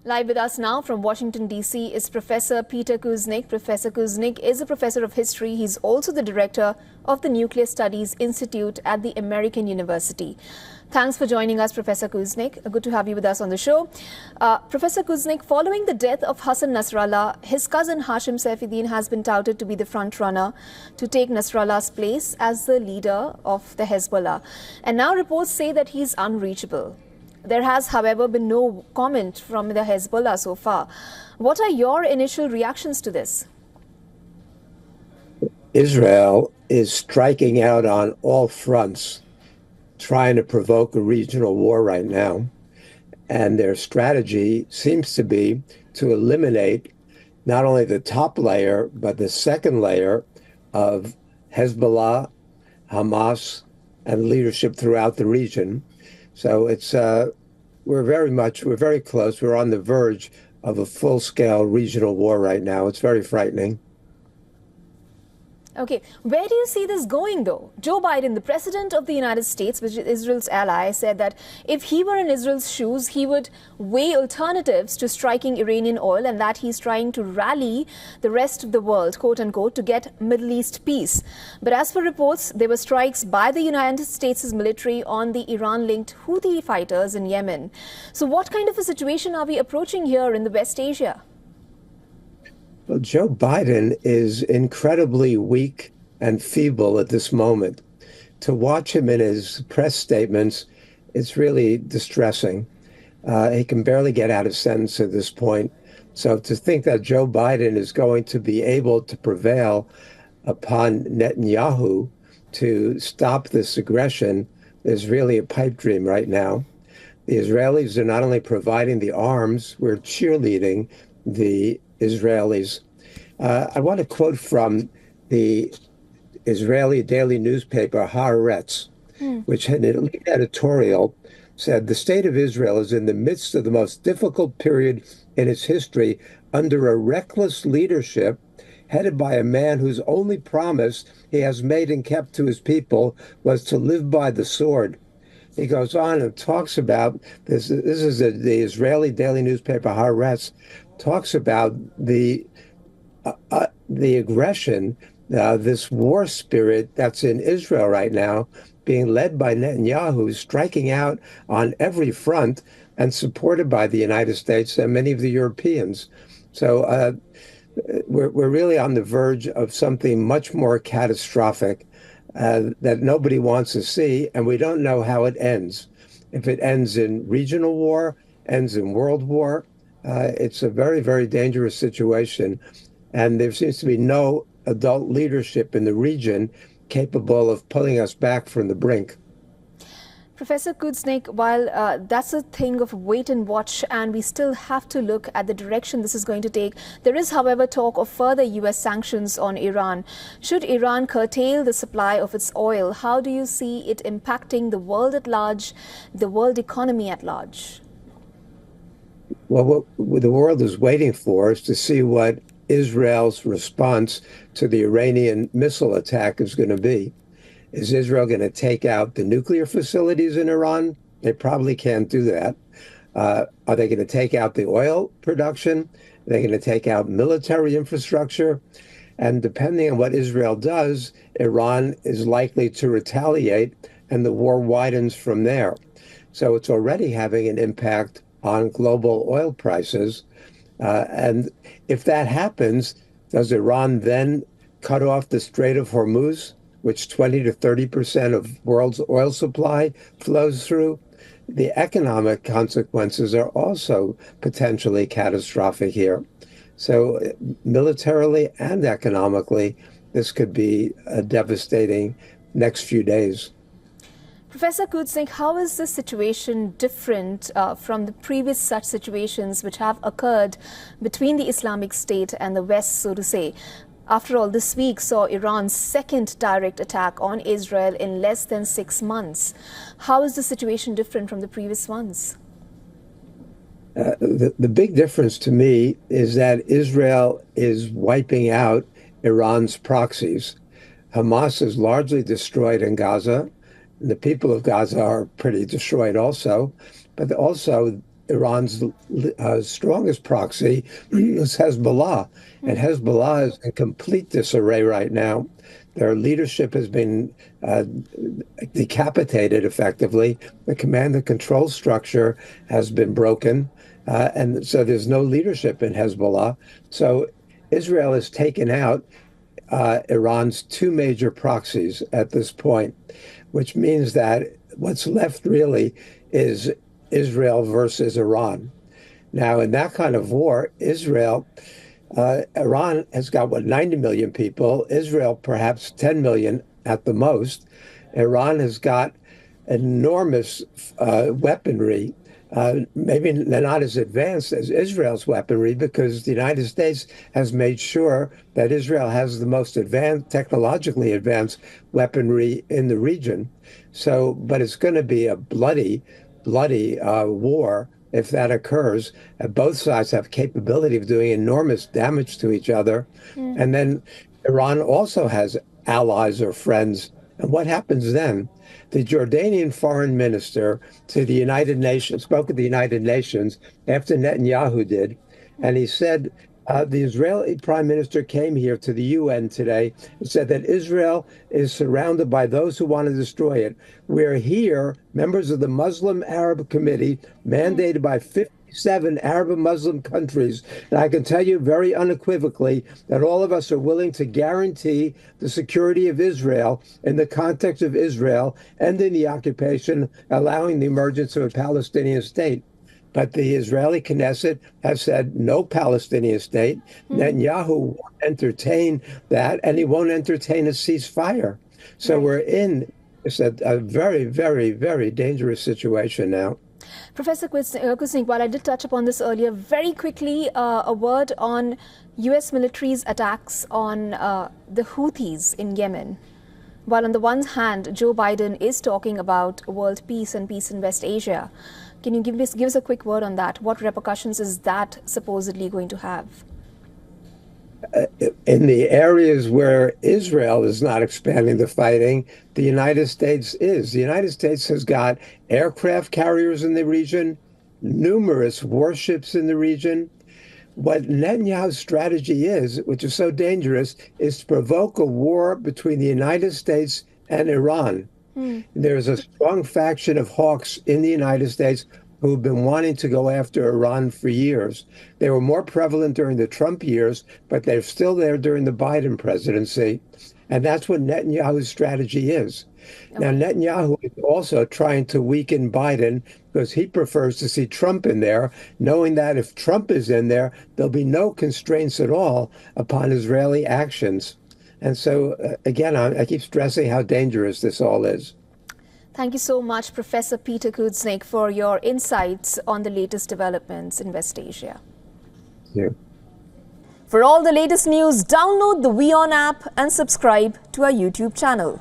Live with us now from Washington, D.C. is Professor Peter Kuznick. Professor Kuznick is a professor of history. He's also the director of the Nuclear Studies Institute at the American University. Thanks for joining us, Professor Kuznick. Good to have you with us on the show. Professor Kuznick, following the death of Hassan Nasrallah, his cousin Hashem Safieddine has been touted to be the front runner to take Nasrallah's place as the leader of the Hezbollah. And now reports say that he's unreachable. There has, however, been no comment from the Hezbollah so far. What are your initial reactions to this? Israel is striking out on all fronts, trying to provoke a regional war right now. And their strategy seems to be to eliminate not only the top layer, but the second layer of Hezbollah, Hamas, and leadership throughout the region. So it's we're very close. We're on the verge of a full-scale regional war right now. It's very frightening. Okay, where do you see this going, though? Joe Biden, the president of the United States, which is Israel's ally, said that if he were in Israel's shoes, he would weigh alternatives to striking Iranian oil, and that he's trying to rally the rest of the world, quote unquote, to get Middle East peace. But as per reports, there were strikes by the United States' military on the Iran-linked Houthi fighters in Yemen. So what kind of a situation are we approaching here in the West Asia? Well, Joe Biden is incredibly weak and feeble at this moment. To watch him in his press statements, it's really distressing. He can barely get out of sentence at this point. So to think that Joe Biden is going to be able to prevail upon Netanyahu to stop this aggression is really a pipe dream right now. The Israelis are not only providing the arms, we're cheerleading the Israelis. I want to quote from the Israeli daily newspaper Haaretz, which had an editorial said the state of Israel is in the midst of the most difficult period in its history under a reckless leadership headed by a man whose only promise he has made and kept to his people was to live by the sword. He goes on and talks about this. This is the Israeli daily newspaper Haaretz talks about the aggression, this war spirit that's in Israel right now, being led by Netanyahu, striking out on every front and supported by the United States and many of the Europeans. So we're really on the verge of something much more catastrophic that nobody wants to see, and we don't know how it ends. If it ends in regional war, ends in world war, it's a very, very dangerous situation. And there seems to be no adult leadership in the region capable of pulling us back from the brink. Professor Kuznick, while that's a thing of wait and watch, and we still have to look at the direction this is going to take, there is, however, talk of further U.S. sanctions on Iran. Should Iran curtail the supply of its oil, how do you see it impacting the world at large, the world economy at large? Well, what the world is waiting for is to see what Israel's response to the Iranian missile attack is going to be. Is Israel going to take out the nuclear facilities in Iran? They probably can't do that. Are they going to take out the oil production? Are they going to take out military infrastructure? And depending on what Israel does, Iran is likely to retaliate, and the war widens from there. So it's already having an impact on global oil prices. And if that happens, does Iran then cut off the Strait of Hormuz, which 20 to 30% of world's oil supply flows through? The economic consequences are also potentially catastrophic here. So militarily and economically, this could be a devastating next few days. Professor Kuznick, how is this situation different from the previous such situations which have occurred between the Islamic State and the West, so to say? After all, this week saw Iran's second direct attack on Israel in less than 6 months. How is the situation different from the previous ones? The big difference to me is that Israel is wiping out Iran's proxies. Hamas is largely destroyed in Gaza. The people of Gaza are pretty destroyed also, but also Iran's strongest proxy is Hezbollah. And Hezbollah is in complete disarray right now. Their leadership has been decapitated effectively. The command and control structure has been broken. And so there's no leadership in Hezbollah. So Israel has taken out Iran's two major proxies at this point, which means that what's left really is Israel versus Iran. Now, in that kind of war, Iran has got, 90 million people, Israel perhaps 10 million at the most. Iran has got enormous weaponry. Maybe they're not as advanced as Israel's weaponry because the United States has made sure that Israel has the most technologically advanced weaponry in the region. So, but it's going to be a bloody war if that occurs. Both sides have capability of doing enormous damage to each other. And then Iran also has allies or friends. And what happens then? The Jordanian foreign minister to the United Nations spoke at the United Nations after Netanyahu did, and he said the Israeli prime minister came here to the UN today and said that Israel is surrounded by those who want to destroy it. We're here, members of the Muslim Arab Committee, mandated by 57 Arab and Muslim countries. And I can tell you very unequivocally that all of us are willing to guarantee the security of Israel in the context of Israel, ending the occupation, allowing the emergence of a Palestinian state. But the Israeli Knesset has said no Palestinian state. Netanyahu won't entertain that, and he won't entertain a ceasefire. So we're in a very, very, very dangerous situation now. Professor Kuznick, while I did touch upon this earlier, very quickly, a word on U.S. military's attacks on the Houthis in Yemen. While on the one hand, Joe Biden is talking about world peace and peace in West Asia, can you give us a quick word on that? What repercussions is that supposedly going to have? In the areas where Israel is not expanding the fighting, the United States is. The United States has got aircraft carriers in the region, numerous warships in the region. What Netanyahu's strategy is, which is so dangerous, is to provoke a war between the United States and Iran. There's a strong faction of hawks in the United States who've been wanting to go after Iran for years. They were more prevalent during the Trump years, but they're still there during the Biden presidency. And that's what Netanyahu's strategy is. Now, Netanyahu is also trying to weaken Biden because he prefers to see Trump in there, knowing that if Trump is in there, there'll be no constraints at all upon Israeli actions. And so, again, I keep stressing how dangerous this all is. Thank you so much, Professor Peter Kuznick, for your insights on the latest developments in West Asia. Thank you. For all the latest news, download the WION app and subscribe to our YouTube channel.